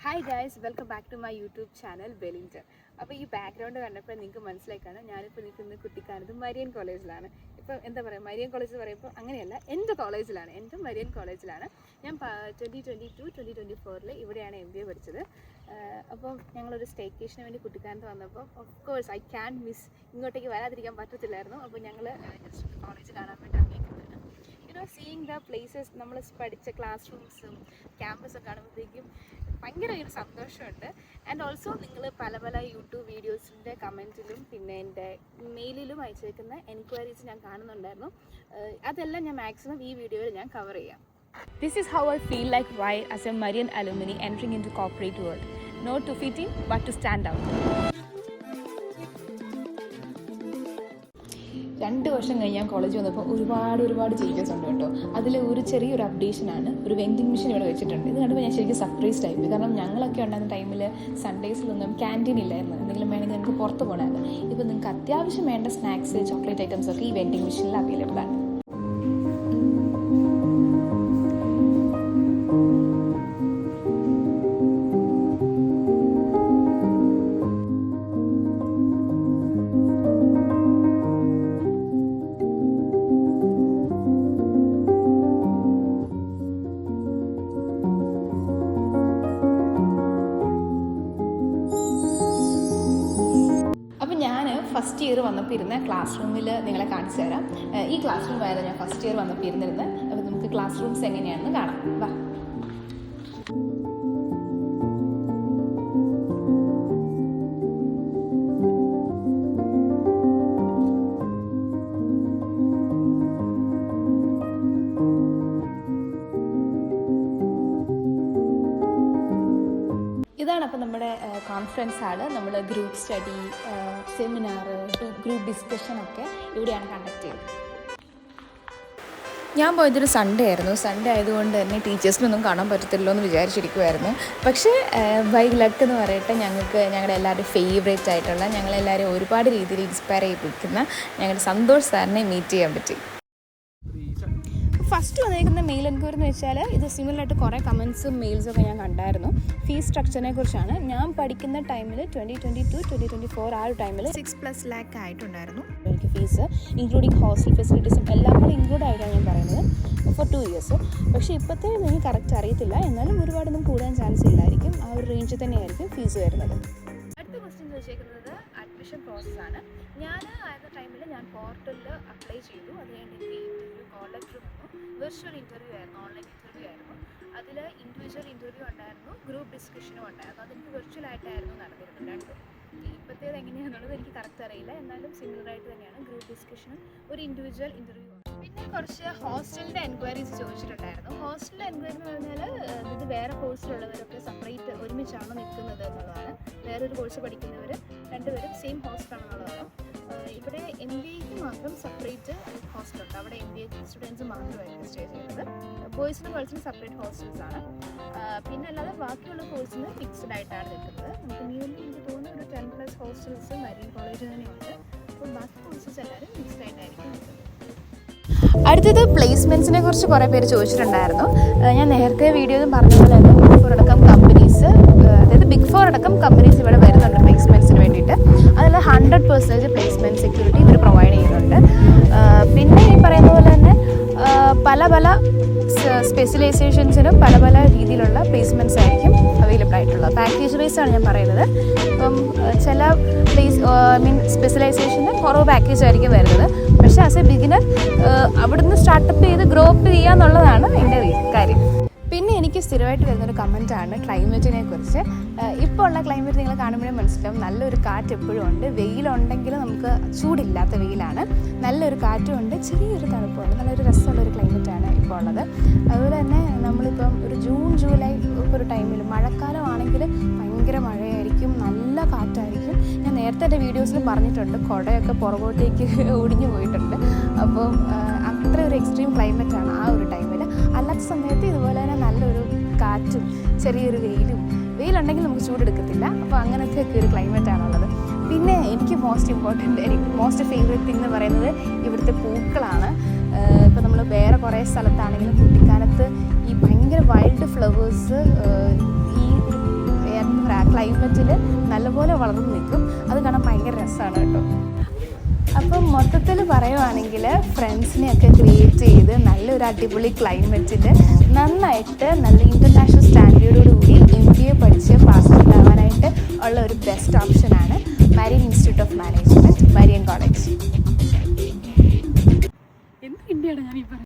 Hi guys, welcome back to my YouTube channel Wellington. അപ്പോൾ ഈ background കണ്ടപ്പോൾ നിങ്ങൾക്ക് മനസ്സിലാക്കാണ് ഞാനിപ്പോൾ നിൽക്കുന്നത് കുട്ടിക്കാനത്ത് മരിയൻ കോളേജിലാണ്. ഇപ്പോൾ എന്താ പറയുക, മരിയൻ കോളേജ് പറയുമ്പോൾ അങ്ങനെയല്ല, എൻ്റെ കോളേജിലാണ്, എൻ്റെ മരിയൻ കോളേജിലാണ്. ഞാൻ 2022-2024 ഇവിടെയാണ് MBA പഠിച്ചത്. അപ്പം ഞങ്ങളൊരു സ്റ്റേക്കേഷന് വേണ്ടി കുട്ടിക്കാനത്ത് വന്നപ്പോൾ of course I can miss, ഇങ്ങോട്ടേക്ക് വരാതിരിക്കാൻ പറ്റത്തില്ലായിരുന്നു. അപ്പോൾ ഞങ്ങൾ ജസ്റ്റ് കോളേജ് കാണാൻ വേണ്ടി അറിയിക്കുന്നതാണ്. സീയിങ് ദ പ്ലേസസ്, നമ്മൾ പഠിച്ച ക്ലാസ് റൂംസും ക്യാമ്പസും കാണുമ്പോഴത്തേക്കും ഭയങ്കര ഒരു സന്തോഷമുണ്ട്. ആൻഡ് ഓൾസോ നിങ്ങൾ പല പല യൂട്യൂബ് വീഡിയോസിൻ്റെ കമൻറ്റിലും പിന്നെ എൻ്റെ മെയിലിലും അയച്ചേക്കുന്ന എൻക്വയറീസ് ഞാൻ കാണുന്നുണ്ടായിരുന്നു. അതെല്ലാം ഞാൻ മാക്സിമം ഈ വീഡിയോയിൽ ഞാൻ കവർ ചെയ്യാം. This is how I feel like why as a Marian alumni entering into corporate world. Not to fit in but to stand out. 2 വർഷം കഴിഞ്ഞ് ഞാൻ കോളേജ് വന്നപ്പോൾ ഒരുപാട് ചേഞ്ചസ് ഉണ്ട് കേട്ടോ. അതിൽ ഒരു ചെറിയൊരു അപ്ഡേഷനാണ്, ഒരു വെൻഡിങ് മെഷീൻ ഇവിടെ വെച്ചിട്ടുണ്ട്. ഇത് കണ്ടപ്പോൾ ഞാൻ ശരിക്കും സർപ്രൈസ്ഡ് ആയി. കാരണം ഞങ്ങളൊക്കെ ഉണ്ടായിരുന്ന ടൈമിൽ സൺഡേസിലൊന്നും ക്യാൻറ്റീൻ ഇല്ലായിരുന്നു. എന്തെങ്കിലും വേണമെങ്കിൽ നിങ്ങൾക്ക് പുറത്ത് പോകണമായിരുന്നു. ഇപ്പോൾ നിങ്ങൾക്ക് അത്യാവശ്യം വേണ്ട സ്നാക്സ്, ചോക്ലേറ്റ് ഐറ്റംസ് ഒക്കെ ഈ വെൻഡിങ് മെഷീനിൽ അവൈലബിൾ ആണ്. ഫസ്റ്റ് ഇയർ വന്നപ്പോൾ ഇരുന്ന ക്ലാസ് റൂമിൽ നിങ്ങളെ കാണിച്ചു തരാം. ഈ ക്ലാസ് റൂം ആയിരുന്നു ഞാൻ ഫസ്റ്റ് ഇയർ വന്നപ്പോൾ ഇരുന്നിരുന്നത്. അപ്പോൾ നമുക്ക് ക്ലാസ് റൂംസ് എങ്ങനെയാണെന്ന് കാണാം. വാ. ഇതാണ് അപ്പോൾ നമ്മുടെ കോൺഫറൻസ് ഹാള്. നമ്മൾ ഗ്രൂപ്പ് സ്റ്റഡി, സെമിനാർ, ഗ്രൂപ്പ് ഡിസ്കഷനൊക്കെ ഇവിടെയാണ് കണ്ടക്ട് ചെയ്യുന്നത്. ഞാൻ പോയതൊരു സൺഡേ ആയിരുന്നു. സൺഡേ ആയതുകൊണ്ട് തന്നെ ടീച്ചേഴ്സിനൊന്നും കാണാൻ പറ്റത്തില്ലോ എന്ന് വിചാരിച്ചിരിക്കുമായിരുന്നു. പക്ഷേ ബൈ ലക്ക് എന്ന് പറയട്ടെ, ഞങ്ങളുടെ എല്ലാവരുടെയും ഫേവറേറ്റ് ആയിട്ടുള്ള, ഞങ്ങളെല്ലാവരും ഒരുപാട് രീതിയിൽ ഇൻസ്പയർ ചെയ്യിപ്പിക്കുന്ന ഞങ്ങളുടെ സന്തോഷ് സാറിനെ മീറ്റ് ചെയ്യാൻ പറ്റി. ഫസ്റ്റ് വന്നിരിക്കുന്ന മെയിൽ എൻക്വയറി എന്ന് വെച്ചാൽ ഇത് സിമിലറായിട്ട് കുറേ കമൻസും മെയിൽസൊക്കെ ഞാൻ കണ്ടായിരുന്നു. ഫീസ് സ്ട്രക്ചറിനെ കുറിച്ചാണ്. ഞാൻ പഠിക്കുന്ന ടൈമിൽ 2022-2024 ആ ഒരു ടൈമിൽ 6+ lakh ആയിട്ടുണ്ടായിരുന്നു എനിക്ക് ഫീസ്, ഇൻക്ലൂഡിങ് ഹോസ്റ്റൽ ഫെസിലിറ്റീസും എല്ലാം കൂടെ ഇൻക്ലൂഡ് ആയിട്ടാണ് ഞാൻ പറയുന്നത്, ഫോർ 2 years. പക്ഷേ ഇപ്പോഴത്തെ എനിക്ക് കറക്റ്റ് അറിയത്തില്ല. എന്നാലും ഒരുപാടൊന്നും കൂടാൻ ചാൻസ് ഇല്ലായിരിക്കും. ആ ഒരു റേഞ്ചിൽ തന്നെയായിരിക്കും ഫീസ് വരുന്നത്. അടുത്ത ക്വസ്റ്റ്യൻ ചോദിച്ചേക്കുന്നത് അഡ്മിഷൻ പ്രോസസ്സാണ്. ഞാൻ ആയിരുന്ന ടൈമിൽ ഞാൻ പോർട്ടലിൽ അപ്ലൈ ചെയ്തു. അത് കഴിഞ്ഞ് എനിക്ക് ഇൻ്റർവ്യൂ കോൾ ലെറ്റർ വന്നു. വെർച്വൽ ഇൻ്റർവ്യൂ ആയിരുന്നു, ഓൺലൈൻ ഇൻ്റർവ്യൂ ആയിരുന്നു. അതിൽ ഇൻഡിവിജ്വൽ ഇൻ്റർവ്യൂ ഉണ്ടായിരുന്നു, ഗ്രൂപ്പ് ഡിസ്കഷനും ഉണ്ടായിരുന്നു. അതെനിക്ക് വെർച്വലായിട്ടായിരുന്നു നടന്നിരുന്നത് രണ്ടും. ഇപ്പോഴത്തേത് എങ്ങനെയാണെന്നുള്ളത് എനിക്ക് കറക്റ്റ് അറിയില്ല. എന്നാലും സിമിലറായിട്ട് തന്നെയാണ് ഗ്രൂപ്പ് ഡിസ്കഷനും ഒരു ഇൻഡിവിജ്വൽ ഇൻ്റർവ്യൂ. പിന്നെ കുറച്ച് ഹോസ്റ്റലിൻ്റെ എൻക്വയറീസ് ചോദിച്ചിട്ടുണ്ടായിരുന്നു. ഹോസ്റ്റലിൻ്റെ എൻക്വയറി എന്ന് പറഞ്ഞാൽ ഇത് വേറെ കോഴ്സിലുള്ളവരൊക്കെ സെപ്പറേറ്റ് ഒരുമിച്ചാണ് നിൽക്കുന്നത് എന്നുള്ളതാണ്. വേറൊരു കോഴ്സ് പഠിക്കുന്നവർ രണ്ടുപേരും സെയിം ഹോസ്റ്റലാണെന്നുള്ളതാണ്. ഇവിടെ MBAക്ക് മാത്രം സെപ്പറേറ്റ് ഹോസ്റ്റലുണ്ട്. അവിടെ MBA സ്റ്റുഡൻസ് മാത്രമായിരിക്കും സ്റ്റേ ചെയ്യുന്നത്. ബോയ്സിനും ഗേൾസിനും സെപ്പറേറ്റ് ഹോസ്റ്റൽസ് ആണ്. പിന്നെ അല്ലാതെ ബാക്കിയുള്ള കോഴ്സിന് ഫിക്സ്ഡ് ആയിട്ടാണ് നിൽക്കുന്നത്. നമുക്ക് നിയർലി എനിക്ക് തോന്നുന്നു ഒരു 10+ ഹോസ്റ്റൽസ് മരിയൻ കോളേജിൽ തന്നെയുണ്ട്. അപ്പോൾ ബാക്കി കോഴ്സസ് എല്ലാവരും ഫിക്സ്ഡ് ആയിട്ടായിരിക്കും നിൽക്കുന്നത്. അടുത്തത് പ്ലേസ്മെൻറ്റ്സിനെ കുറിച്ച് കുറേ പേര് ചോദിച്ചിട്ടുണ്ടായിരുന്നു. ഞാൻ നേരത്തെ വീഡിയോയിലും പറഞ്ഞ പോലെ തന്നെ ബിഗ് ഫോർ അടക്കം കമ്പനീസ് ഇവിടെ വരുന്നുണ്ട് പ്ലേസ്മെൻറ്റ്സിന് വേണ്ടിയിട്ട്. അതിൽ 100% പ്ലേസ്മെൻറ്റ് സെക്യൂരിറ്റി ഇവർ പ്രൊവൈഡ് ചെയ്യുന്നുണ്ട്. പിന്നെ ഈ പറയുന്ന പോലെ തന്നെ പല സ്പെഷ്യലൈസേഷൻസിനും പല രീതിയിലുള്ള പ്ലേസ്മെൻറ്റ്സ് ആയിരിക്കും അവൈലബിൾ ആയിട്ടുള്ളത്. പാക്കേജ് വൈസാണ് ഞാൻ പറയുന്നത്. ഇപ്പം ചില സ്പെഷ്യലൈസേഷന് കുറവ് പാക്കേജ് ആയിരിക്കും വരുന്നത്. പക്ഷേ ആസ് എ ബിഗിനർ അവിടുന്ന് സ്റ്റാർട്ടപ്പ് ചെയ്ത് ഗ്രോ അപ്പ് ചെയ്യുക എന്നുള്ളതാണ് എൻ്റെ കാര്യം. പിന്നെ എനിക്ക് സ്ഥിരമായിട്ട് വരുന്നൊരു കമൻറ്റാണ് ക്ലൈമറ്റിനെ കുറിച്ച്. ഇപ്പോൾ ഉള്ള ക്ലൈമറ്റ് നിങ്ങൾ കാണുമ്പോഴേ മനസ്സിലാവും, നല്ലൊരു കാറ്റ് എപ്പോഴും ഉണ്ട്. വെയിലുണ്ടെങ്കിൽ നമുക്ക് ചൂടില്ലാത്ത വെയിലാണ്, നല്ലൊരു കാറ്റും ഉണ്ട്, ചെറിയൊരു തണുപ്പുണ്ട്. നല്ലൊരു രസമുള്ളൊരു ക്ലൈമറ്റാണ് ഇപ്പോൾ ഉള്ളത്. അതുപോലെ തന്നെ നമ്മളിപ്പം ഒരു ജൂൺ ജൂലൈ ഒരു ടൈമിൽ മഴക്കാലമാണെങ്കിൽ ഭയങ്കര മഴയായിരിക്കും, നല്ല കാറ്റായിരിക്കും. ഞാൻ നേരത്തെ എൻ്റെ വീഡിയോസിൽ പറഞ്ഞിട്ടുണ്ട്, കുടയൊക്കെ പുറകോട്ടേക്ക് ഒടിഞ്ഞു പോയിട്ടുണ്ട്. അപ്പം അത്ര ഒരു എക്സ്ട്രീം ക്ലൈമറ്റാണ് ആ ഒരു ടൈമിൽ. അല്ലാത്ത സമയത്ത് ഇതുപോലെ തന്നെ നല്ലൊരു കാറ്റും ചെറിയൊരു വെയിലുണ്ടെങ്കിൽ നമുക്ക് ചൂടെടുക്കത്തില്ല. അപ്പോൾ അങ്ങനത്തെ ഒക്കെ ഒരു ക്ലൈമറ്റാണുള്ളത്. പിന്നെ എനിക്ക് മോസ്റ്റ് ഫേവറേറ്റ് തിങ് എന്ന് പറയുന്നത് ഇവിടുത്തെ പൂക്കളാണ്. ഇപ്പോൾ നമ്മൾ വേറെ കുറേ സ്ഥലത്താണെങ്കിലും കുട്ടിക്കാനത്ത് ഈ ഭയങ്കര വൈൽഡ് ഫ്ലവേഴ്സ് ഈ ക്ലൈമറ്റിൽ നല്ലപോലെ വളർന്നു നിൽക്കും. അത് കാണാൻ ഭയങ്കര രസമാണ് കേട്ടോ. അപ്പം മൊത്തത്തിൽ പറയുവാണെങ്കിൽ ഫ്രണ്ട്സിനെയൊക്കെ ക്രിയേറ്റ് ചെയ്ത് നല്ലൊരു അടിപൊളി ക്ലൈമറ്റിൽ നന്നായിട്ട് നല്ല ഇൻ്റർനാഷണൽ സ്റ്റാൻഡേർഡോടുകൂടി MBA പഠിച്ച് പാസ്ഔട്ട് ആവാനായിട്ട് ഉള്ള ഒരു ബെസ്റ്റ് ഓപ്ഷനാണ് Marian institute of management, Marian college.